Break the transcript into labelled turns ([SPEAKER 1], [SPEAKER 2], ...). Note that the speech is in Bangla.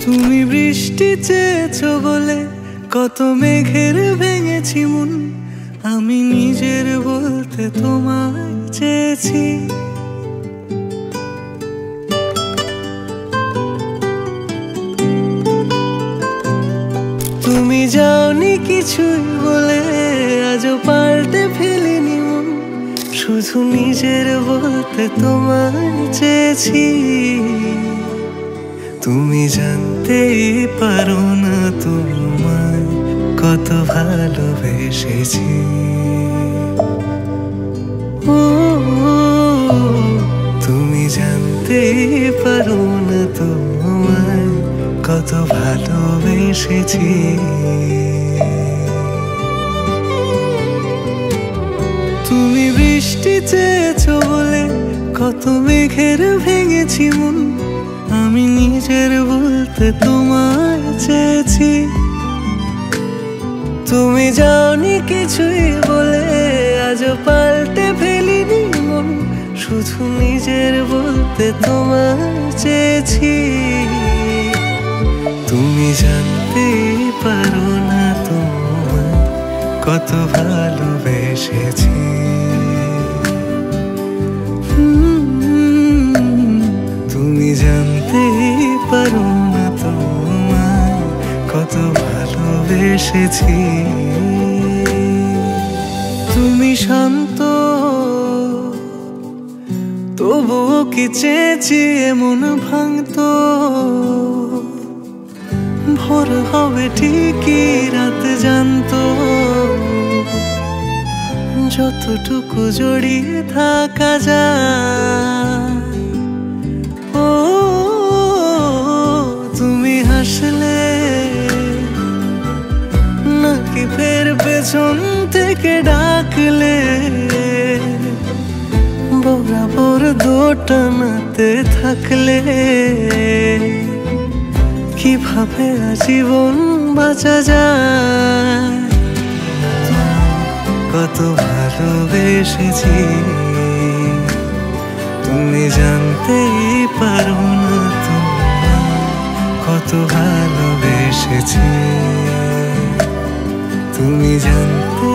[SPEAKER 1] তুমি বৃষ্টি চেয়েছো বলে কত মেঘের ভেঙেছি মন, আমি নিজের বলতে তোমায় চেয়েছি। তুমি যাওনি কিছুই বলে আজও পাল্টে ফেলিনি মন, শুধু নিজের বলতে তোমায় চেয়েছি। তুমি জানতেই পারো না তোমায় কত ভালোবেসেছি। ও তুমি জানতেই পারো না তোমায় কত ভালোবেসেছি। তুমি বৃষ্টি চেয়েছো বলে কত মেঘের ভেঙেছি মন, আমি নিজের বলতে তোমায় চেয়েছি। তুমি যাওনি কিছুই বলে আজও পাল্টে ফেলিনি মন, শুধু নিজের বলতে তোমায় চেয়েছি। তুমি জানতেই পারো না তোমায় কত ভালোবেসেছি। তুমি জানতেই পারো না তোমায় কত ভালোবেসেছি। তুমি শান্ত তবুও কি চেয়েছি এমন ভাঙতো, ভোর হবে ঠিকই রাত জানতো, যতটুকু জড়িয়ে থাকা যায়। ও তুমি হাসলে নাকি ফের পেছন থেকে ডাকলে, বরাবর দোটানাতে থাকলে কিভাবে আজীবন বাঁচা যায়। কত ভালোবেসেছি তুমি জানতেই পারো না তোমায় কত ভালোবেসেছি। তুমি জানতে